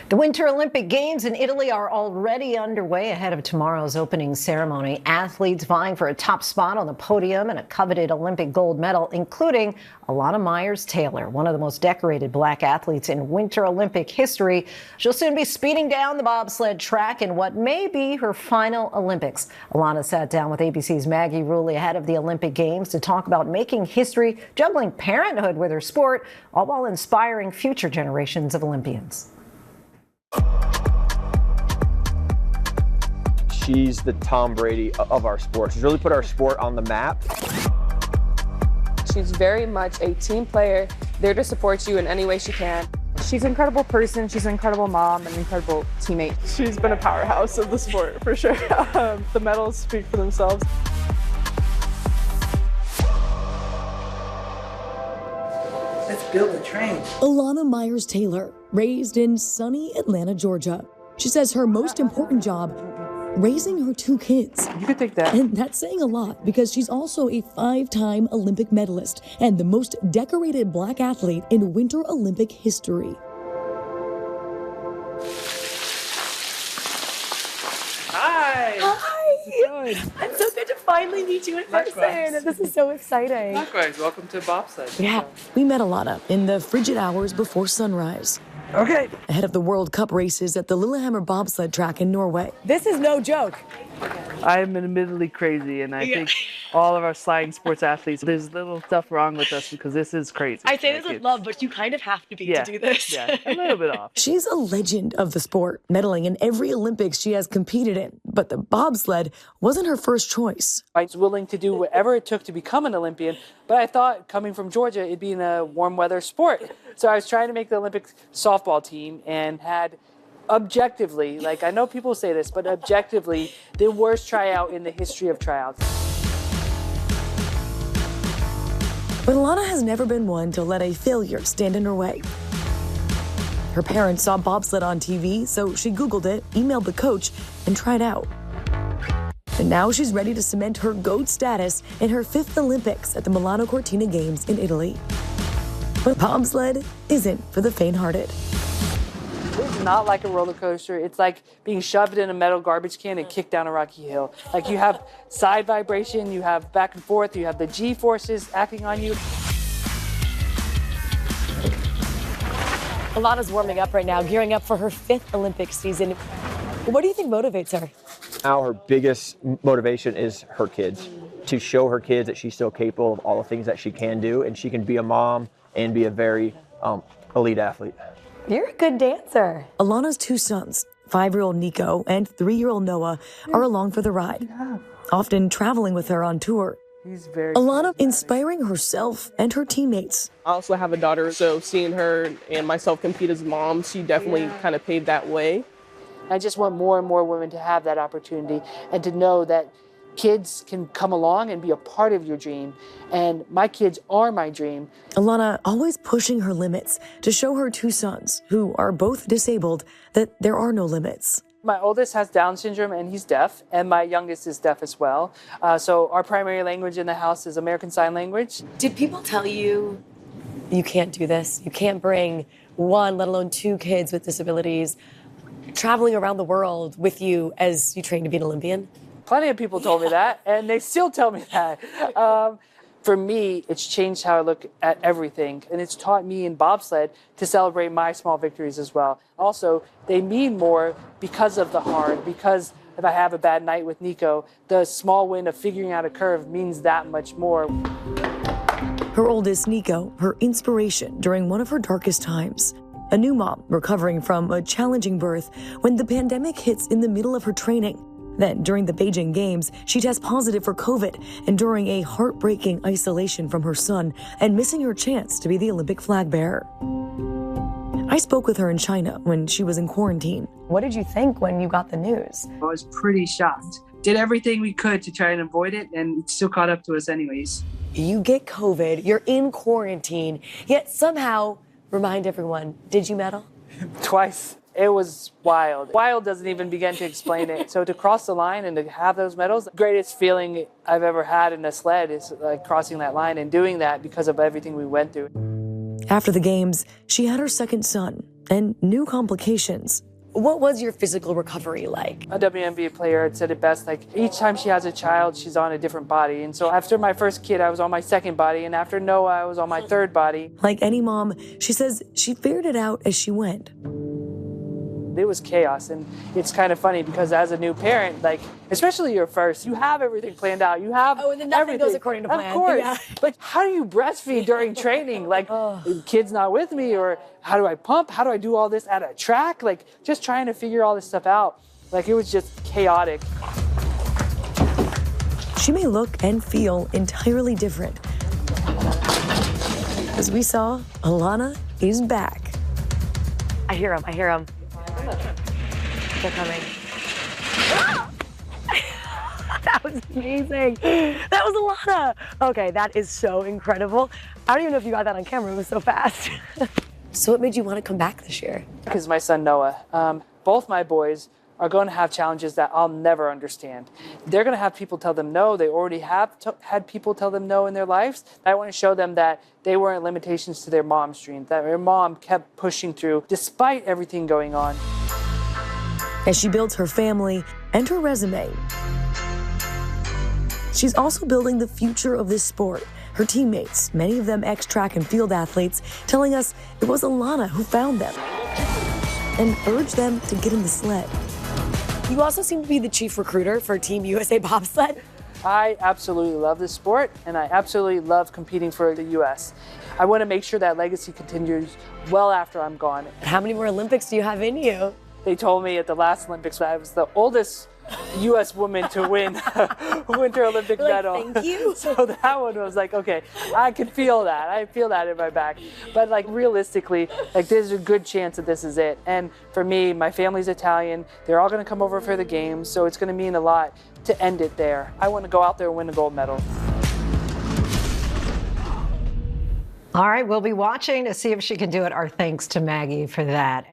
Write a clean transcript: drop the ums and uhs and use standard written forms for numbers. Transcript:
The Winter Olympic Games in Italy are already underway ahead of tomorrow's opening ceremony. Athletes vying for a top spot on the podium and a coveted Olympic gold medal, including Elana Meyers Taylor, one of the most decorated black athletes in Winter Olympic history. She'll soon be speeding down the bobsled track in what may be her final Olympics. Elana sat down with ABC's Maggie Rulli ahead of the Olympic Games to talk about making history, juggling parenthood with her sport, all while inspiring future generations of Olympians. She's the Tom Brady of our sport. She's really put our sport on the map. She's very much a team player, there to support you in any way she can. She's an incredible person, she's an incredible mom, and an incredible teammate. She's been a powerhouse of the sport, for sure. The medals speak for themselves. Let's build a train. Elana Meyers Taylor, raised in sunny Atlanta, Georgia. She says her most important job, raising her two kids. You could take that. And that's saying a lot because she's also a 5-time Olympic medalist and the most decorated black athlete in Winter Olympic history. Hi. Hi. It's so good to finally meet you in person. This is so exciting. Likewise. Welcome to bobsled. Yeah, we met Elana in the frigid hours before sunrise. Okay. Ahead of the World Cup races at the Lillehammer bobsled track in Norway. This is no joke. I'm admittedly crazy, and I think all of our sliding sports athletes, there's little stuff wrong with us because this is crazy. I say this with love, but you kind of have to be to do this. Yeah, a little bit off. She's a legend of the sport, medaling in every Olympics she has competed in. But the bobsled wasn't her first choice. I was willing to do whatever it took to become an Olympian, but I thought coming from Georgia, it'd be in a warm weather sport. So I was trying to make the Olympic softball team and had objectively, like I know people say this, but objectively, the worst tryout in the history of tryouts. But Elana has never been one to let a failure stand in her way. Her parents saw bobsled on TV, so she Googled it, emailed the coach, and tried out. And now she's ready to cement her GOAT status in her 5th Olympics at the Milano Cortina Games in Italy. But bobsled isn't for the faint-hearted. It's not like a roller coaster. It's like being shoved in a metal garbage can and kicked down a rocky hill. Like you have side vibration, you have back and forth, you have the G forces acting on you. Elana's warming up right now, gearing up for her 5th Olympic season. What do you think motivates her? Now her biggest motivation is her kids, to show her kids that she's still capable of all the things that she can do, and she can be a mom and be a very elite athlete. You're a good dancer. Elana's 2 sons, 5-year-old Nico and 3-year-old Noah, are along for the ride, often traveling with her on tour. He's very Elana inspiring herself and her teammates. I also have a daughter, so seeing her and myself compete as moms, she definitely kind of paved that way. I just want more and more women to have that opportunity and to know that kids can come along and be a part of your dream. And my kids are my dream. Elana always pushing her limits to show her 2 sons, who are both disabled, that there are no limits. My oldest has Down syndrome and he's deaf, and my youngest is deaf as well. So our primary language in the house is American Sign Language. Did people tell you, you can't do this, you can't bring 1, let alone 2 kids with disabilities traveling around the world with you as you train to be an Olympian? Plenty of people told me that, and they still tell me that. For me, it's changed how I look at everything, and it's taught me in bobsled to celebrate my small victories as well. Also, they mean more because of the hard, because if I have a bad night with Nico, the small win of figuring out a curve means that much more. Her oldest, Nico, her inspiration during one of her darkest times. A new mom recovering from a challenging birth when the pandemic hits in the middle of her training. Then, during the Beijing Games, she tests positive for COVID, enduring a heartbreaking isolation from her son and missing her chance to be the Olympic flag bearer. I spoke with her in China when she was in quarantine. What did you think when you got the news? I was pretty shocked. Did everything we could to try and avoid it, and it still caught up to us anyways. You get COVID, you're in quarantine, yet somehow, remind everyone, did you medal? Twice. It was wild. Wild doesn't even begin to explain it. So to cross the line and to have those medals, the greatest feeling I've ever had in a sled is like crossing that line and doing that because of everything we went through. After the Games, she had her second son, and new complications. What was your physical recovery like? A WNBA player had said it best, like each time she has a child, she's on a different body. And so after my first kid, I was on my second body. And after Noah, I was on my third body. Like any mom, she says she figured it out as she went. It was chaos. And it's kind of funny because as a new parent, like, especially your first, you have everything planned out. You have and then nothing everything goes according to plan. Of course. Yeah. Like, how do you breastfeed during training? Like, kid's not with me, or how do I pump? How do I do all this at a track? Like, just trying to figure all this stuff out. Like, it was just chaotic. She may look and feel entirely different. As we saw, Elana is back. I hear him. They're coming. That was amazing. That was Elana. Okay, that is so incredible. I don't even know if you got that on camera. It was so fast. So what made you want to come back this year? Because my son Noah, both my boys are going to have challenges that I'll never understand. They're going to have people tell them no. They already have had people tell them no in their lives. I want to show them that they weren't limitations to their mom's dreams, that their mom kept pushing through despite everything going on. As she builds her family and her resume, she's also building the future of this sport. Her teammates, many of them ex-track and field athletes, telling us it was Elana who found them and urged them to get in the sled. You also seem to be the chief recruiter for Team USA Bobsled. I absolutely love this sport, and I absolutely love competing for the U.S. I want to make sure that legacy continues well after I'm gone. How many more Olympics do you have in you? They told me at the last Olympics that I was the oldest U.S. woman to win a Winter Olympic medal. Thank you. So that one was like, okay, I can feel that. I feel that in my back. But like realistically, like there's a good chance that this is it. And for me, my family's Italian. They're all going to come over for the games, so it's going to mean a lot to end it there. I want to go out there and win a gold medal. All right, we'll be watching to see if she can do it. Our thanks to Maggie for that.